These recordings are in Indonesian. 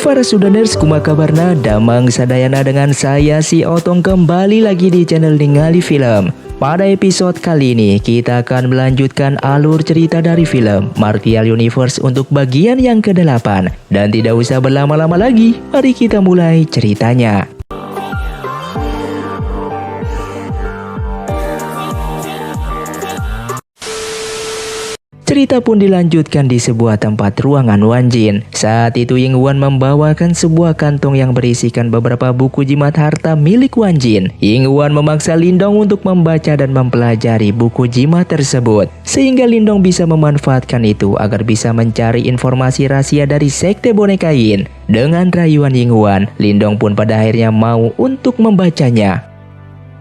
Para Sudaners, kumaha kabarna? Damang sadayana dengan saya si Otong kembali lagi di channel Ningali Film. Pada episode kali ini kita akan melanjutkan alur cerita dari film Martial Universe untuk bagian yang ke-8. Dan tidak usah berlama-lama lagi, mari kita mulai ceritanya. Cerita pun dilanjutkan di sebuah tempat ruangan Wan Jin. Saat itu Ying Huan membawakan sebuah kantong yang berisikan beberapa buku jimat harta milik Wan Jin. Ying Huan memaksa Lindong untuk membaca dan mempelajari buku jimat tersebut, sehingga Lindong bisa memanfaatkan itu agar bisa mencari informasi rahasia dari sekte boneka Yin. Dengan rayuan Ying Huan, Lindong pun pada akhirnya mau untuk membacanya.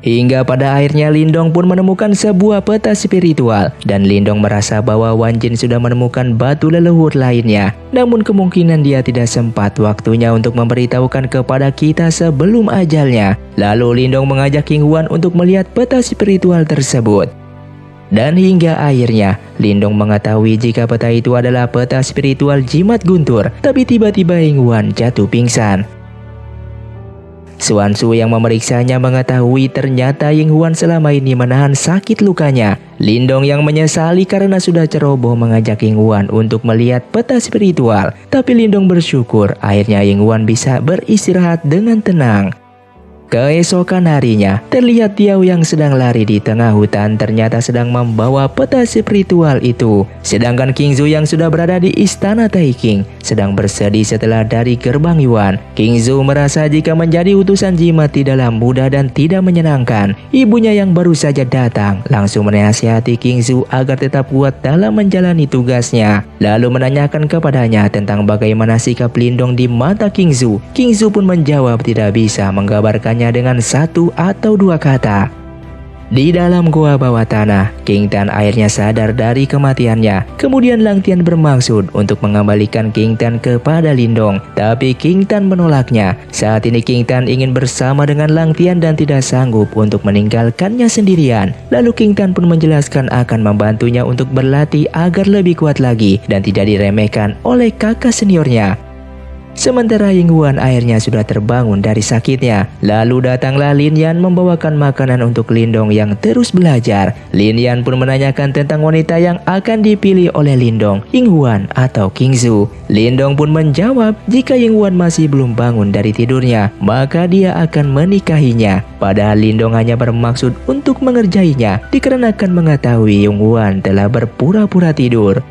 Hingga pada akhirnya Lindong pun menemukan sebuah peta spiritual dan Lindong merasa bahwa Wan Jin sudah menemukan batu leluhur lainnya. Namun kemungkinan dia tidak sempat waktunya untuk memberitahukan kepada kita sebelum ajalnya. Lalu Lindong mengajak Ying Huan untuk melihat peta spiritual tersebut. Dan hingga akhirnya Lindong mengetahui jika peta itu adalah peta spiritual jimat guntur. Tapi tiba-tiba Ying Huan jatuh pingsan. Xuan Su yang memeriksanya mengetahui ternyata Ying Huan selama ini menahan sakit lukanya. Lindong yang menyesali karena sudah ceroboh mengajak Ying Huan untuk melihat peta spiritual. Tapi Lindong bersyukur akhirnya Ying Huan bisa beristirahat dengan tenang. Keesokan harinya, terlihat Diao yang sedang lari di tengah hutan ternyata sedang membawa peta spiritual itu. Sedangkan King Zhu yang sudah berada di istana Taikang sedang bersedih setelah dari gerbang Yuan. King Zhu merasa jika menjadi utusan jimat tidaklah mudah dan tidak menyenangkan. Ibunya yang baru saja datang langsung menasihati King Zhu agar tetap kuat dalam menjalani tugasnya. Lalu menanyakan kepadanya tentang bagaimana sikap Lindong di mata King Zhu. King Zhu pun menjawab tidak bisa menggambarkannya dengan satu atau dua kata. Di dalam gua bawah tanah, King Tan akhirnya sadar dari kematiannya. Kemudian Lang Tian bermaksud untuk mengembalikan King Tan kepada Lindong, tapi King Tan menolaknya. Saat ini King Tan ingin bersama dengan Lang Tian dan tidak sanggup untuk meninggalkannya sendirian. Lalu King Tan pun menjelaskan akan membantunya untuk berlatih agar lebih kuat lagi dan tidak diremehkan oleh kakak seniornya. Sementara Ying Huan akhirnya sudah terbangun dari sakitnya. Lalu datanglah Lin Yan membawakan makanan untuk Lindong yang terus belajar. Lin Yan pun menanyakan tentang wanita yang akan dipilih oleh Lindong, Ying Huan atau King Zhu. Lindong pun menjawab jika Ying Huan masih belum bangun dari tidurnya, maka dia akan menikahinya. Padahal Lindong hanya bermaksud untuk mengerjainya dikarenakan mengetahui Ying Huan telah berpura-pura tidur.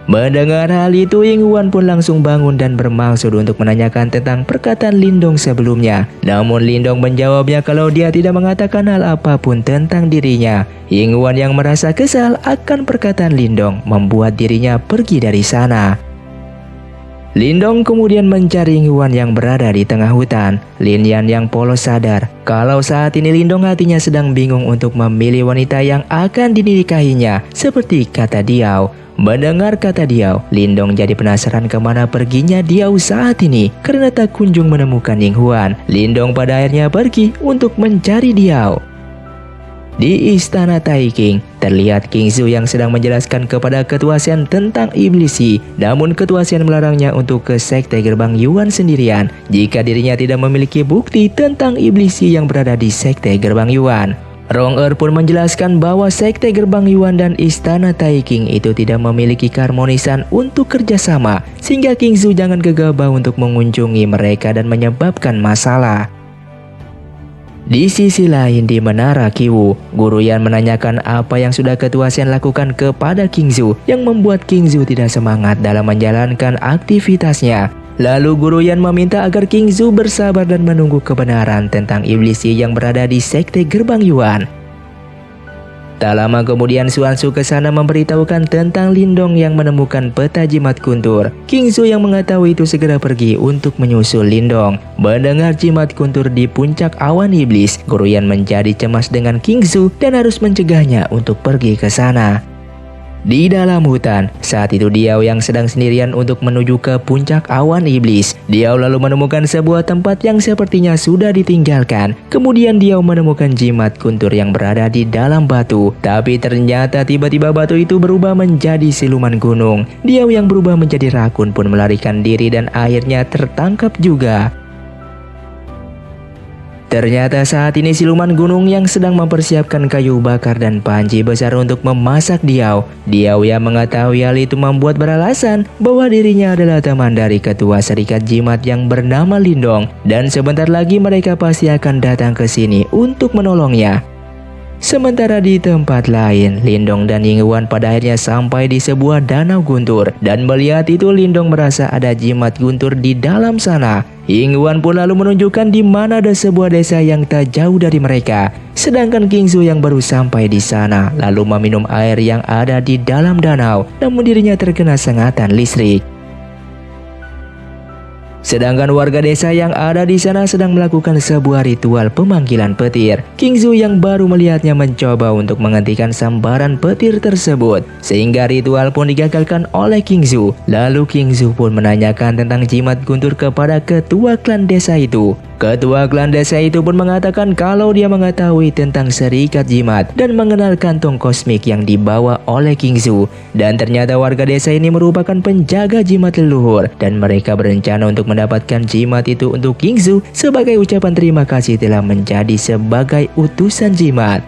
Mendengar hal itu, Ying Huan pun langsung bangun dan bermaksud untuk menanyakan tentang perkataan Lindong sebelumnya. Namun Lindong menjawabnya kalau dia tidak mengatakan hal apapun tentang dirinya. Ying Huan yang merasa kesal akan perkataan Lindong membuat dirinya pergi dari sana. Lindong kemudian mencari Ying Huan yang berada di tengah hutan. Lin Yan yang polos sadar kalau saat ini Lindong hatinya sedang bingung untuk memilih wanita yang akan dinikahinya, seperti kata Diao. Mendengar kata Diao, Lindong jadi penasaran kemana perginya Diao saat ini karena tak kunjung menemukan Ying Huan. Lindong pada akhirnya pergi untuk mencari Diao. Di istana Taikang, terlihat King Zhu yang sedang menjelaskan kepada Ketua Shen tentang Iblisi. Namun Ketua Shen melarangnya untuk ke sekte gerbang Yuan sendirian jika dirinya tidak memiliki bukti tentang Iblisi yang berada di sekte gerbang Yuan. Rong Er pun menjelaskan bahwa sekte gerbang Yuan dan istana Taikang itu tidak memiliki keharmonisan untuk kerjasama, sehingga King Zhu jangan gegabah untuk mengunjungi mereka dan menyebabkan masalah. Di sisi lain di Menara Qiwu, Guru Yan menanyakan apa yang sudah Ketua Shen lakukan kepada King Zhu yang membuat King Zhu tidak semangat dalam menjalankan aktivitasnya. Lalu Guru Yan meminta agar King Zhu bersabar dan menunggu kebenaran tentang Iblisi yang berada di sekte gerbang Yuan. Tak lama kemudian Xuan Su ke sana memberitahukan tentang Lindong yang menemukan peta jimat guntur. King Zhu yang mengetahui itu segera pergi untuk menyusul Lindong. Mendengar jimat guntur di puncak awan iblis, Guru Yan menjadi cemas dengan King Zhu dan harus mencegahnya untuk pergi ke sana. Di dalam hutan, saat itu Diao yang sedang sendirian untuk menuju ke puncak awan iblis. Diao lalu menemukan sebuah tempat yang sepertinya sudah ditinggalkan. Kemudian Diao menemukan jimat guntur yang berada di dalam batu. Tapi ternyata tiba-tiba batu itu berubah menjadi siluman gunung. Diao yang berubah menjadi rakun pun melarikan diri dan akhirnya tertangkap juga. Ternyata saat ini siluman gunung yang sedang mempersiapkan kayu bakar dan panci besar untuk memasak Diao. Diao yang mengetahui hal itu membuat beralasan bahwa dirinya adalah teman dari ketua serikat jimat yang bernama Lindong. Dan sebentar lagi mereka pasti akan datang ke sini untuk menolongnya. Sementara di tempat lain, Lindong dan Yinghuan pada akhirnya sampai di sebuah danau guntur. Dan melihat itu Lindong merasa ada jimat guntur di dalam sana. Yinghuan pun lalu menunjukkan di mana ada sebuah desa yang tak jauh dari mereka. Sedangkan Qingzu yang baru sampai di sana lalu meminum air yang ada di dalam danau, namun dirinya terkena sengatan listrik. Sedangkan warga desa yang ada di sana sedang melakukan sebuah ritual pemanggilan petir. Qingzu yang baru melihatnya mencoba untuk menghentikan sambaran petir tersebut, sehingga ritual pun digagalkan oleh Qingzu. Lalu Qingzu pun menanyakan tentang jimat guntur kepada ketua klan desa itu. Ketua klan desa itu pun mengatakan kalau dia mengetahui tentang serikat jimat dan mengenal kantong kosmik yang dibawa oleh Qingzu. Dan ternyata warga desa ini merupakan penjaga jimat leluhur dan mereka berencana untuk mendapatkan jimat itu untuk Qingzu sebagai ucapan terima kasih telah menjadi sebagai utusan jimat.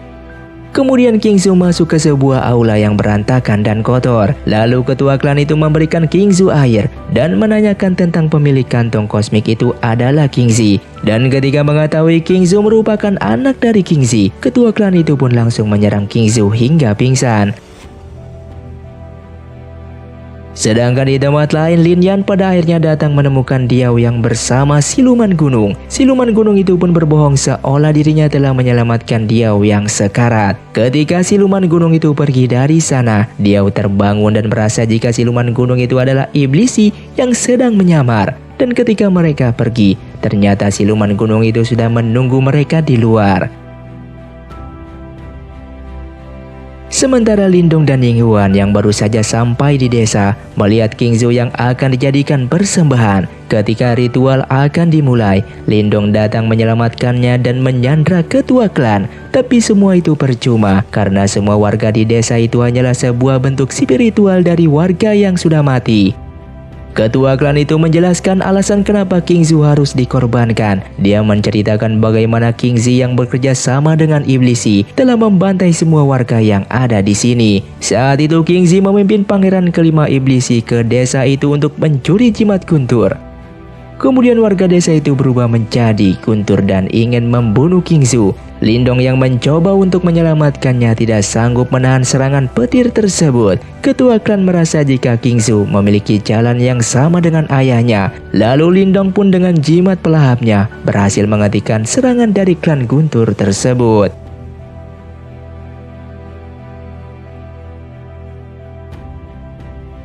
Kemudian Qingzu masuk ke sebuah aula yang berantakan dan kotor. Lalu ketua klan itu memberikan Qingzu air dan menanyakan tentang pemilik kantong kosmik itu adalah Qingzi. Dan ketika mengetahui Qingzu merupakan anak dari Qingzi, ketua klan itu pun langsung menyerang Qingzu hingga pingsan. Sedangkan di tempat lain, Lin Yan pada akhirnya datang menemukan Diao yang bersama siluman gunung. Siluman gunung itu pun berbohong seolah dirinya telah menyelamatkan Diao yang sekarat. Ketika siluman gunung itu pergi dari sana, Diao terbangun dan merasa jika siluman gunung itu adalah iblisi yang sedang menyamar. Dan ketika mereka pergi, ternyata siluman gunung itu sudah menunggu mereka di luar. Sementara Lindong dan Yinghuan yang baru saja sampai di desa melihat Qingzu yang akan dijadikan persembahan. Ketika ritual akan dimulai, Lindong datang menyelamatkannya dan menyandra ketua klan. Tapi semua itu percuma karena semua warga di desa itu hanyalah sebuah bentuk spiritual dari warga yang sudah mati. Ketua klan itu menjelaskan alasan kenapa Qingzu harus dikorbankan. Dia menceritakan bagaimana Qingzi yang bekerja sama dengan iblisi telah membantai semua warga yang ada di sini. Saat itu Qingzi memimpin pangeran kelima iblisi ke desa itu untuk mencuri jimat guntur. Kemudian warga desa itu berubah menjadi guntur dan ingin membunuh Qingzu. Lindong yang mencoba untuk menyelamatkannya tidak sanggup menahan serangan petir tersebut. Ketua klan merasa jika Qingzu memiliki jalan yang sama dengan ayahnya. Lalu Lindong pun dengan jimat pelahapnya berhasil menghentikan serangan dari klan guntur tersebut.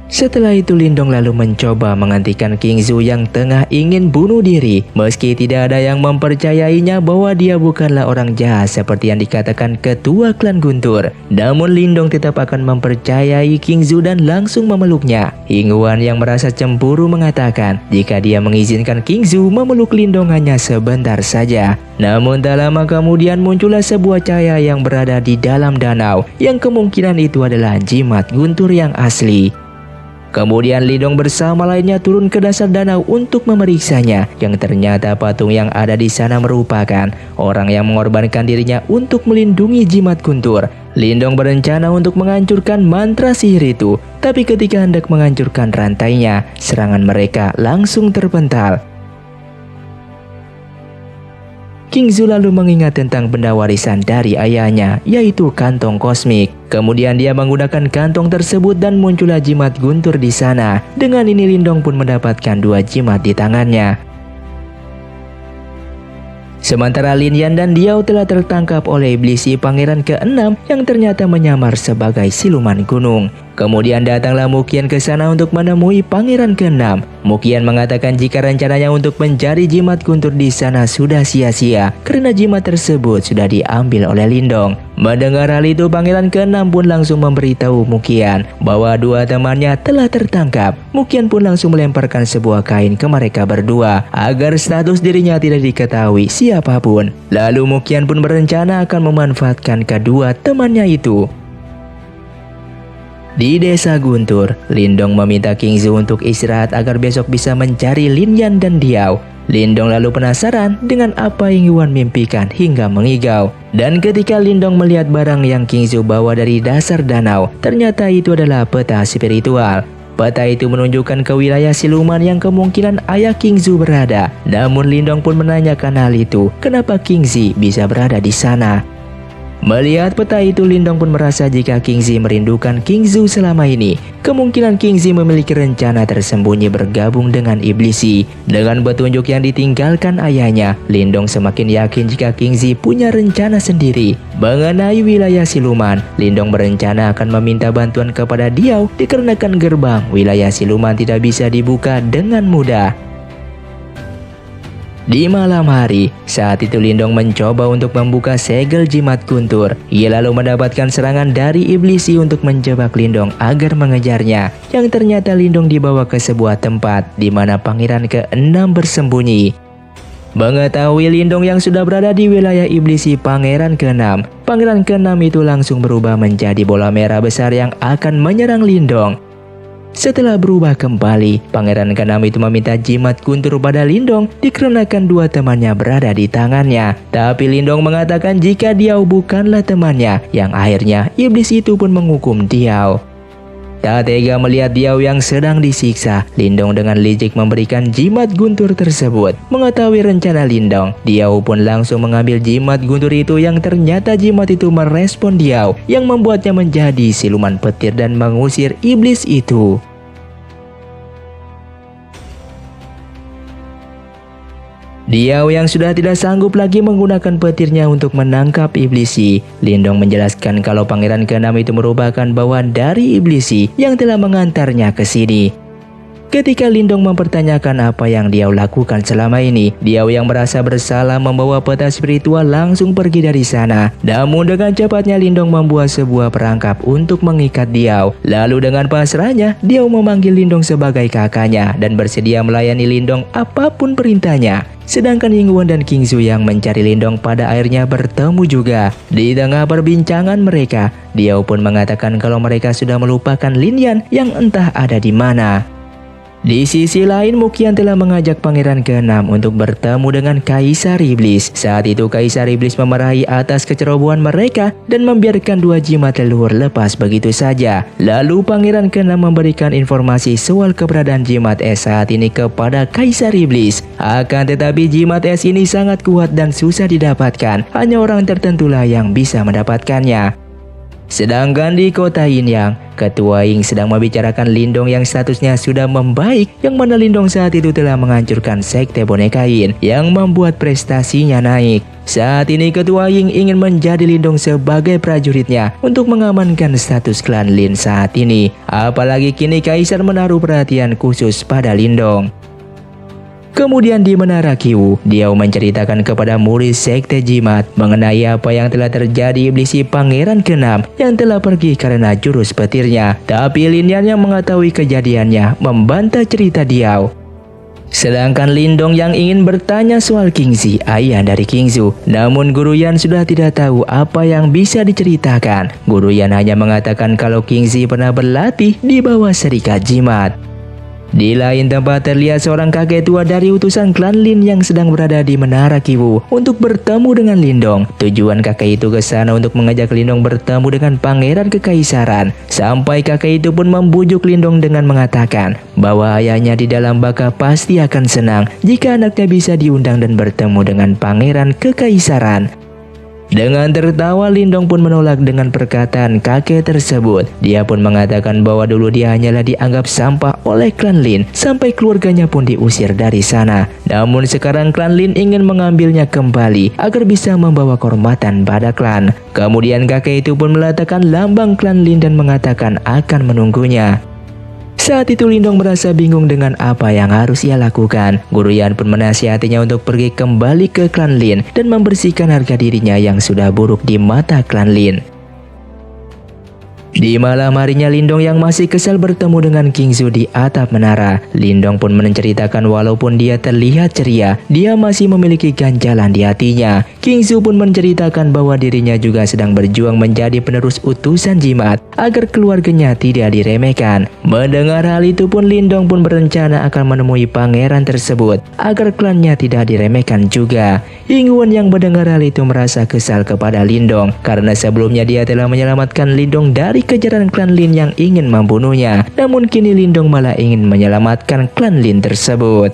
Setelah itu Lindong lalu mencoba menghentikan Qingzu yang tengah ingin bunuh diri. Meski tidak ada yang mempercayainya bahwa dia bukanlah orang jahat seperti yang dikatakan ketua klan guntur, namun Lindong tetap akan mempercayai Qingzu dan langsung memeluknya. Yinghuan yang merasa cemburu mengatakan jika dia mengizinkan Qingzu memeluk Lindong hanya sebentar saja. Namun tak lama kemudian muncullah sebuah cahaya yang berada di dalam danau, yang kemungkinan itu adalah jimat guntur yang asli. Kemudian Lindong bersama lainnya turun ke dasar danau untuk memeriksanya, yang ternyata patung yang ada di sana merupakan orang yang mengorbankan dirinya untuk melindungi jimat guntur. Lindong berencana untuk menghancurkan mantra sihir itu, tapi ketika hendak menghancurkan rantainya, serangan mereka langsung terpental. Qingzu lalu mengingat tentang benda warisan dari ayahnya, yaitu kantong kosmik. Kemudian dia menggunakan kantong tersebut dan muncullah jimat guntur di sana. Dengan ini Lindong pun mendapatkan 2 jimat di tangannya. Sementara Lin Yan dan Diao telah tertangkap oleh iblisi pangeran ke-6 yang ternyata menyamar sebagai siluman gunung. Kemudian datanglah Muqian ke sana untuk menemui pangeran ke-6. Muqian mengatakan jika rencananya untuk mencari jimat guntur di sana sudah sia-sia karena jimat tersebut sudah diambil oleh Lindong. Mendengar hal itu, pangeran ke-6 pun langsung memberitahu Muqian bahwa dua temannya telah tertangkap. Muqian pun langsung melemparkan sebuah kain ke mereka berdua agar status dirinya tidak diketahui siapapun. Lalu Muqian pun berencana akan memanfaatkan kedua temannya itu. Di desa Guntur, Lindong meminta Qingzu untuk istirahat agar besok bisa mencari Lin Yan dan Diao. Lindong lalu penasaran dengan apa yang Yuan mimpikan hingga mengigau. Dan ketika Lindong melihat barang yang Qingzu bawa dari dasar danau, ternyata itu adalah peta spiritual. Peta itu menunjukkan ke wilayah siluman yang kemungkinan ayah Qingzu berada. Namun Lindong pun menanyakan hal itu, kenapa Qingzi bisa berada di sana. Melihat peta itu, Lindong pun merasa jika Qingzi merindukan Qingzu selama ini. Kemungkinan Qingzi memiliki rencana tersembunyi bergabung dengan Iblisi. Dengan petunjuk yang ditinggalkan ayahnya, Lindong semakin yakin jika Qingzi punya rencana sendiri. Mengenai wilayah siluman, Lindong berencana akan meminta bantuan kepada Diao dikarenakan gerbang wilayah siluman tidak bisa dibuka dengan mudah. Di malam hari, saat itu Lindong mencoba untuk membuka segel jimat guntur. Ia lalu mendapatkan serangan dari Iblisi untuk menjebak Lindong agar mengejarnya. Yang ternyata Lindong dibawa ke sebuah tempat di mana pangeran ke-6 bersembunyi. Mengetahui Lindong yang sudah berada di wilayah Iblisi pangeran ke-6, pangeran ke-6 itu langsung berubah menjadi bola merah besar yang akan menyerang Lindong. Setelah berubah kembali, pangeran ke-6 itu meminta jimat guntur pada Lindong dikarenakan dua temannya berada di tangannya. Tapi Lindong mengatakan jika Diao bukanlah temannya, yang akhirnya iblis itu pun menghukum Diao. Tak tega melihat Diao yang sedang disiksa, Lindong dengan licik memberikan jimat guntur tersebut. Mengetahui rencana Lindong, Diao pun langsung mengambil jimat guntur itu yang ternyata jimat itu merespon Diao yang membuatnya menjadi siluman petir dan mengusir iblis itu. Diao yang sudah tidak sanggup lagi menggunakan petirnya untuk menangkap Iblisi. Lindong menjelaskan kalau pangeran ke-6 itu merupakan bawaan dari Iblisi yang telah mengantarnya ke sini. Ketika Lindong mempertanyakan apa yang Diao lakukan selama ini, Diao yang merasa bersalah membawa peta spiritual langsung pergi dari sana. Namun dengan cepatnya Lindong membuat sebuah perangkap untuk mengikat Diao. Lalu dengan pasrahnya, Diao memanggil Lindong sebagai kakaknya dan bersedia melayani Lindong apapun perintahnya. Sedangkan Yingguan dan Qingzu yang mencari Lindong pada akhirnya bertemu juga. Di tengah perbincangan mereka, Diao pun mengatakan kalau mereka sudah melupakan Lin Yan yang entah ada di mana. Di sisi lain, Muqian telah mengajak pangeran ke-6 untuk bertemu dengan Kaisar Iblis. Saat itu Kaisar Iblis memarahi atas kecerobohan mereka dan membiarkan dua jimat leluhur lepas begitu saja. Lalu pangeran ke-6 memberikan informasi soal keberadaan jimat es saat ini kepada Kaisar Iblis. Akan tetapi jimat es ini sangat kuat dan susah didapatkan. Hanya orang tertentulah yang bisa mendapatkannya. Sedangkan di kota Yinyang, Ketua Ying sedang membicarakan Lindong yang statusnya sudah membaik, yang mana Lindong saat itu telah menghancurkan sekte boneka Yin yang membuat prestasinya naik. Saat ini Ketua Ying ingin menjadi Lindong sebagai prajuritnya untuk mengamankan status klan Lin saat ini. Apalagi kini Kaisar menaruh perhatian khusus pada Lindong. Kemudian di Menara Qiwu, Diao menceritakan kepada murid sekte jimat mengenai apa yang telah terjadi Iblisi pangeran ke-6 yang telah pergi karena jurus petirnya. Tapi Lin Yan yang mengetahui kejadiannya membantah cerita Diao. Sedangkan Lindong yang ingin bertanya soal Qingzi, ayah dari Qingzu. Namun Guru Yan sudah tidak tahu apa yang bisa diceritakan. Guru Yan hanya mengatakan kalau Qingzi pernah berlatih di bawah serikat jimat. Di lain tempat terlihat seorang kakek tua dari utusan klan Lin yang sedang berada di Menara Qiwu untuk bertemu dengan Lindong. Tujuan kakek itu ke sana untuk mengajak Lindong bertemu dengan pangeran kekaisaran. Sampai kakek itu pun membujuk Lindong dengan mengatakan bahwa ayahnya di dalam baka pasti akan senang jika anaknya bisa diundang dan bertemu dengan pangeran kekaisaran. Dengan tertawa, Lindong pun menolak dengan perkataan kakek tersebut. Dia pun mengatakan bahwa dulu dia hanyalah dianggap sampah oleh klan Lin, sampai keluarganya pun diusir dari sana. Namun sekarang klan Lin ingin mengambilnya kembali agar bisa membawa kehormatan pada klan. Kemudian kakek itu pun meletakkan lambang klan Lin dan mengatakan akan menunggunya. Saat itu Lindong merasa bingung dengan apa yang harus ia lakukan. Guru Yan pun menasihatinya untuk pergi kembali ke klan Lin dan membersihkan harga dirinya yang sudah buruk di mata klan Lin. Di malam harinya, Lindong yang masih kesal bertemu dengan Kingzu di atap menara. Lindong pun menceritakan walaupun dia terlihat ceria, dia masih memiliki ganjalan di hatinya. Kingzu pun menceritakan bahwa dirinya juga sedang berjuang menjadi penerus utusan jimat agar keluarganya tidak diremehkan. Mendengar hal itu pun Lindong pun berencana akan menemui pangeran tersebut agar klannya tidak diremehkan juga. Yinghuan yang mendengar hal itu merasa kesal kepada Lindong karena sebelumnya dia telah menyelamatkan Lindong dari kejaran klan Lin yang ingin membunuhnya. Namun kini Lindong malah ingin menyelamatkan klan Lin tersebut.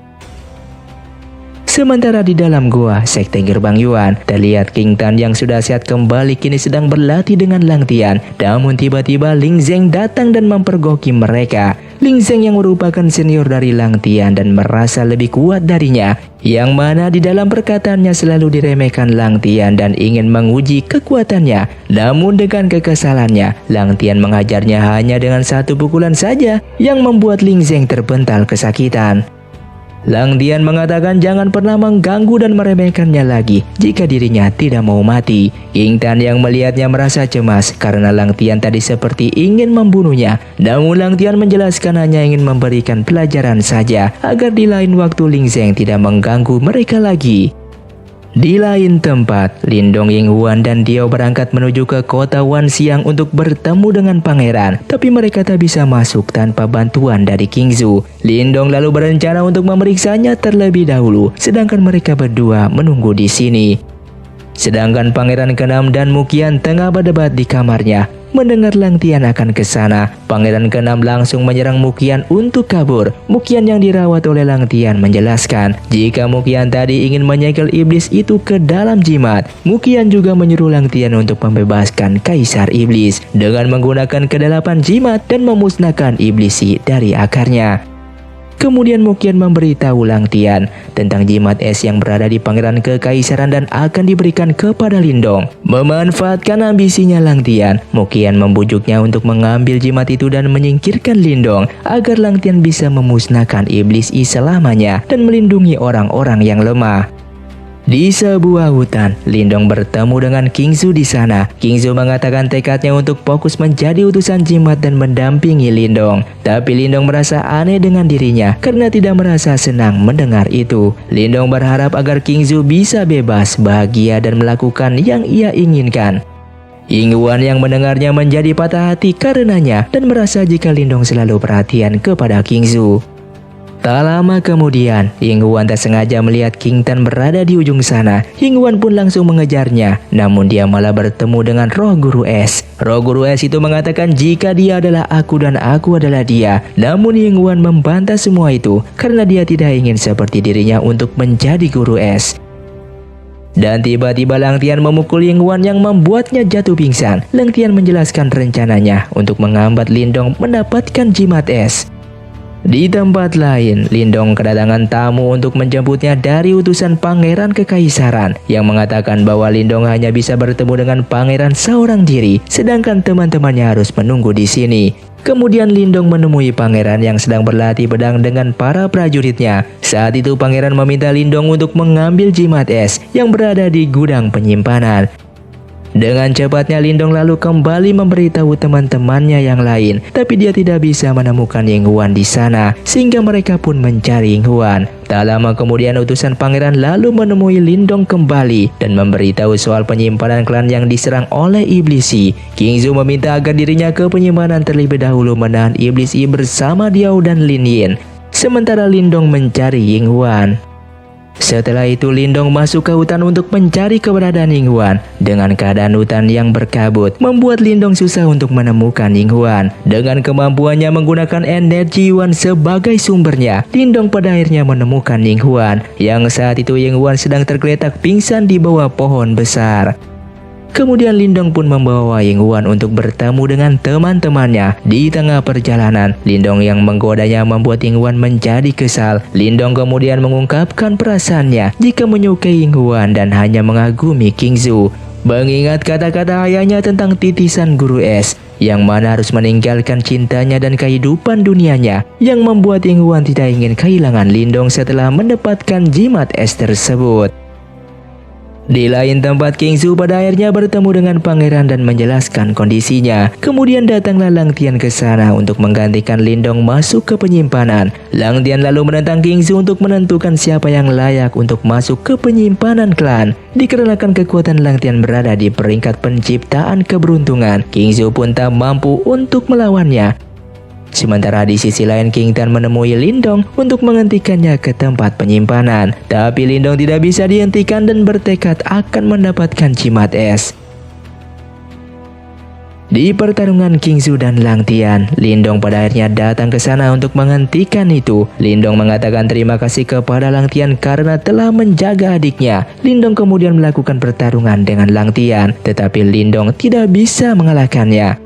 Sementara di dalam gua sekte gerbang Yuan, terlihat King Tan yang sudah sehat kembali kini sedang berlatih dengan Lang Tian. Namun tiba-tiba Ling Zeng datang dan mempergoki mereka. Ling Zeng yang merupakan senior dari Lang Tian dan merasa lebih kuat darinya, yang mana di dalam perkataannya selalu diremehkan Lang Tian dan ingin menguji kekuatannya. Namun dengan kekesalannya, Lang Tian menghajarnya hanya dengan satu pukulan saja yang membuat Ling Zeng terpental kesakitan. Lang Tian mengatakan jangan pernah mengganggu dan meremehkannya lagi jika dirinya tidak mau mati. King Tan yang melihatnya merasa cemas karena Lang Tian tadi seperti ingin membunuhnya. Namun Lang Tian menjelaskan hanya ingin memberikan pelajaran saja agar di lain waktu Ling Zeng tidak mengganggu mereka lagi. Di lain tempat, Lindong, Yinghuan dan Diao berangkat menuju ke kota Wanxiang untuk bertemu dengan pangeran, tapi mereka tak bisa masuk tanpa bantuan dari Kingzu. Lindong lalu berencana untuk memeriksanya terlebih dahulu, sedangkan mereka berdua menunggu di sini. Sedangkan Pangeran ke-6 dan Muqian tengah berdebat di kamarnya. Mendengar Lang Tian akan ke sana, Pangeran ke-6 langsung menyerang Muqian untuk kabur. Muqian yang dirawat oleh Lang Tian menjelaskan jika Muqian tadi ingin menyegel iblis itu ke dalam jimat. Muqian juga menyuruh Lang Tian untuk membebaskan Kaisar Iblis dengan menggunakan ke-8 jimat dan memusnahkan iblis dari akarnya. Kemudian Muqian memberitahu Lang Tian tentang jimat es yang berada di Pangeran Kekaisaran dan akan diberikan kepada Lindong. Memanfaatkan ambisinya Lang Tian, Muqian membujuknya untuk mengambil jimat itu dan menyingkirkan Lindong agar Lang Tian bisa memusnahkan iblis selamanya dan melindungi orang-orang yang lemah. Di sebuah hutan, Lindong bertemu dengan Kingzu di sana. Kingzu mengatakan tekadnya untuk fokus menjadi utusan jimat dan mendampingi Lindong. Tapi Lindong merasa aneh dengan dirinya karena tidak merasa senang mendengar itu. Lindong berharap agar Kingzu bisa bebas, bahagia dan melakukan yang ia inginkan. Yinghuan yang mendengarnya menjadi patah hati karenanya dan merasa jika Lindong selalu perhatian kepada Kingzu. Tak lama kemudian, Yinghuan tak sengaja melihat King Tan berada di ujung sana. Yinghuan pun langsung mengejarnya, namun dia malah bertemu dengan Roh Guru Es. Roh Guru Es itu mengatakan jika dia adalah aku dan aku adalah dia. Namun Yinghuan membantah semua itu karena dia tidak ingin seperti dirinya untuk menjadi Guru Es. Dan tiba-tiba Lang Tian memukul Yinghuan yang membuatnya jatuh pingsan. Lang Tian menjelaskan rencananya untuk menghambat Lindong mendapatkan jimat es. Di tempat lain, Lindong kedatangan tamu untuk menjemputnya dari utusan Pangeran Kekaisaran yang mengatakan bahwa Lindong hanya bisa bertemu dengan pangeran seorang diri, sedangkan teman-temannya harus menunggu di sini. Kemudian Lindong menemui pangeran yang sedang berlatih pedang dengan para prajuritnya. Saat itu pangeran meminta Lindong untuk mengambil jimat es yang berada di gudang penyimpanan. Dengan cepatnya Lindong lalu kembali memberitahu teman-temannya yang lain, tapi dia tidak bisa menemukan Yinghuan di sana, sehingga mereka pun mencari Yinghuan. Tak lama kemudian utusan pangeran lalu menemui Lindong kembali dan memberitahu soal penyimpanan klan yang diserang oleh iblis. Kingzu meminta agar dirinya ke penyimpanan terlebih dahulu menahan iblis bersama Diao dan Lin Yin, sementara Lindong mencari Yinghuan. Setelah itu Lindong masuk ke hutan untuk mencari keberadaan Yinghuan. Dengan keadaan hutan yang berkabut, membuat Lindong susah untuk menemukan Yinghuan. Dengan kemampuannya menggunakan energi Yuan sebagai sumbernya, Lindong pada akhirnya menemukan Yinghuan, yang saat itu Yinghuan sedang tergeletak pingsan di bawah pohon besar. Kemudian Lindong pun membawa Yinghuan untuk bertemu dengan teman-temannya. Di tengah perjalanan, Lindong yang menggodanya membuat Yinghuan menjadi kesal. Lindong kemudian mengungkapkan perasaannya jika menyukai Yinghuan dan hanya mengagumi Qingzu. Mengingat kata-kata ayahnya tentang titisan guru es, yang mana harus meninggalkan cintanya dan kehidupan dunianya, yang membuat Yinghuan tidak ingin kehilangan Lindong setelah mendapatkan jimat es tersebut. Di lain tempat, Qingzu pada akhirnya bertemu dengan pangeran dan menjelaskan kondisinya. Kemudian datanglah Lang Tian ke sana untuk menggantikan Lindong masuk ke penyimpanan. Lang Tian lalu menentang Qingzu untuk menentukan siapa yang layak untuk masuk ke penyimpanan klan. Dikarenakan kekuatan Lang Tian berada di peringkat penciptaan keberuntungan, Qingzu pun tak mampu untuk melawannya. Sementara di sisi lain, King Tan menemui Lindong untuk menghentikannya ke tempat penyimpanan. Tapi Lindong tidak bisa dihentikan dan bertekad akan mendapatkan jimat es. Di pertarungan Qingzu dan Lang Tian, Lindong pada akhirnya datang ke sana untuk menghentikan itu. Lindong mengatakan terima kasih kepada Lang Tian karena telah menjaga adiknya. Lindong kemudian melakukan pertarungan dengan Lang Tian, tetapi Lindong tidak bisa mengalahkannya.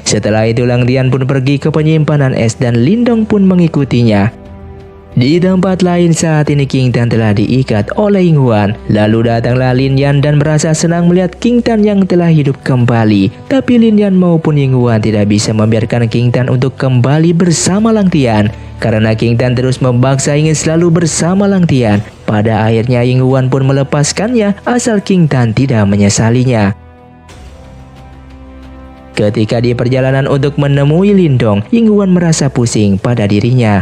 Setelah itu Lang Tian pun pergi ke penyimpanan es dan Lindong pun mengikutinya. Di tempat lain saat ini King Tan telah diikat oleh Yinghuan. Lalu datanglah Lin Yan dan merasa senang melihat King Tan yang telah hidup kembali. Tapi Lin Yan maupun Yinghuan tidak bisa membiarkan King Tan untuk kembali bersama Lang Tian. Karena King Tan terus memaksa ingin selalu bersama Lang Tian. Pada akhirnya Yinghuan pun melepaskannya asal King Tan tidak menyesalinya. Ketika di perjalanan untuk menemui Lindong, Yinghuan merasa pusing pada dirinya.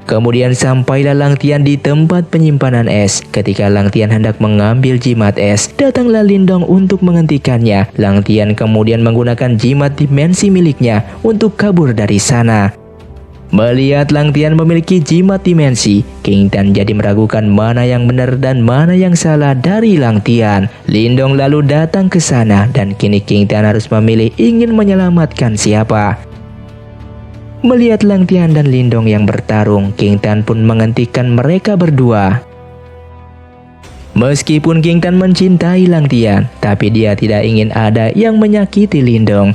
Kemudian sampailah Lang Tian di tempat penyimpanan es. Ketika Lang Tian hendak mengambil jimat es, datanglah Lindong untuk menghentikannya. Lang Tian kemudian menggunakan jimat dimensi miliknya untuk kabur dari sana. Melihat Lang Tian memiliki jimat dimensi, King Tan jadi meragukan mana yang benar dan mana yang salah dari Lang Tian. Lindong lalu datang ke sana dan kini King Tan harus memilih ingin menyelamatkan siapa. Melihat Lang Tian dan Lindong yang bertarung, King Tan pun menghentikan mereka berdua. Meskipun King Tan mencintai Lang Tian, tapi dia tidak ingin ada yang menyakiti Lindong.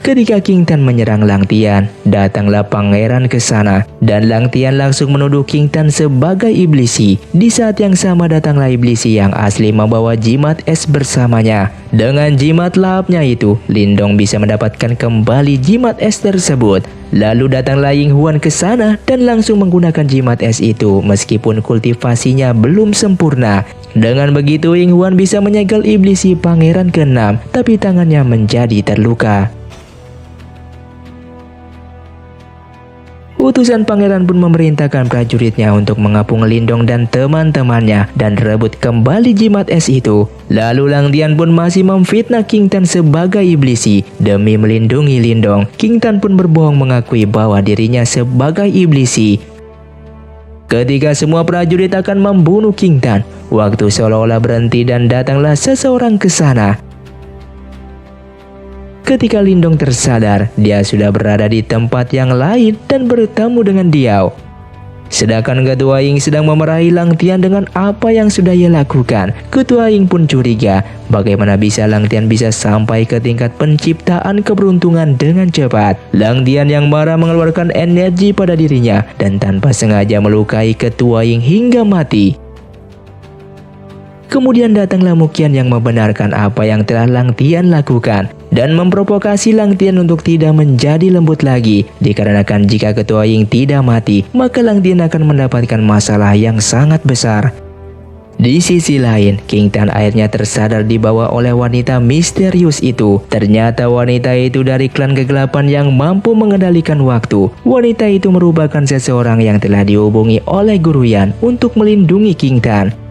Ketika King Tan menyerang Lang Tian, datanglah pangeran ke sana dan Lang Tian langsung menuduh King Tan sebagai iblisi. Di saat yang sama datanglah iblisi yang asli membawa jimat es bersamanya. Dengan jimat lahapnya itu, Lindong bisa mendapatkan kembali jimat es tersebut. Lalu datanglah Yinghuan ke sana dan langsung menggunakan jimat es itu meskipun kultivasinya belum sempurna. Dengan begitu Yinghuan bisa menyegel iblisi pangeran ke-6, tapi tangannya menjadi terluka. Utusan pangeran pun memerintahkan prajuritnya untuk mengapung Lindong dan teman-temannya dan rebut kembali jimat es itu. Lalu Lang Tian pun masih memfitnah King Tan sebagai iblisi demi melindungi Lindong. King Tan pun berbohong mengakui bahwa dirinya sebagai iblisi. Ketika semua prajurit akan membunuh King Tan, waktu seolah-olah berhenti dan datanglah seseorang ke sana. Ketika Lindong tersadar, dia sudah berada di tempat yang lain dan bertemu dengan Diao. Sedangkan Ketua Ying sedang memarahi Lang Tian dengan apa yang sudah ia lakukan. Ketua Ying pun curiga bagaimana bisa Lang Tian bisa sampai ke tingkat penciptaan keberuntungan dengan cepat. Lang Tian yang marah mengeluarkan energi pada dirinya dan tanpa sengaja melukai Ketua Ying hingga mati. Kemudian datanglah Muqian yang membenarkan apa yang telah Lang Tian lakukan dan memprovokasi Lang Tian untuk tidak menjadi lembut lagi. Dikarenakan jika Ketua Ying tidak mati, maka Lang Tian akan mendapatkan masalah yang sangat besar. Di sisi lain, King Tan akhirnya tersadar dibawa oleh wanita misterius itu. Ternyata wanita itu dari klan kegelapan yang mampu mengendalikan waktu. Wanita itu merupakan seseorang yang telah dihubungi oleh Guru Yan untuk melindungi King Tan.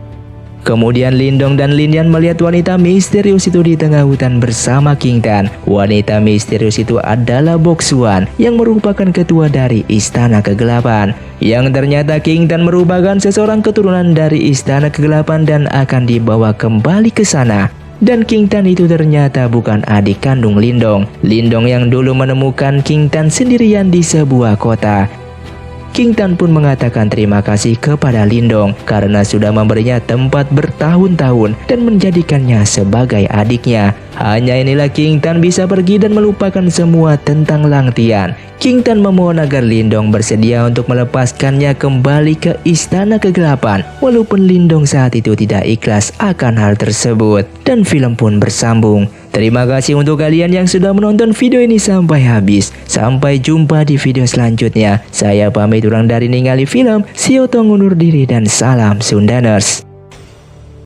Kemudian Lindong dan Lin Yan melihat wanita misterius itu di tengah hutan bersama King Tan. Wanita misterius itu adalah Boksuan yang merupakan ketua dari Istana Kegelapan. Yang ternyata King Tan merupakan seseorang keturunan dari Istana Kegelapan dan akan dibawa kembali ke sana. Dan King Tan itu ternyata bukan adik kandung Lindong. Lindong yang dulu menemukan King Tan sendirian di sebuah kota. King Tan pun mengatakan terima kasih kepada Lindong karena sudah memberinya tempat bertahun-tahun dan menjadikannya sebagai adiknya. Hanya inilah King Tan bisa pergi dan melupakan semua tentang Lang Tian. King Tan memohon agar Lindong bersedia untuk melepaskannya kembali ke Istana Kegelapan, walaupun Lindong saat itu tidak ikhlas akan hal tersebut. Dan film pun bersambung. Terima kasih untuk kalian yang sudah menonton video ini sampai habis. Sampai jumpa di video selanjutnya. Saya pamit urang dari ningali film. See you, tong undur diri dan salam Sundaners.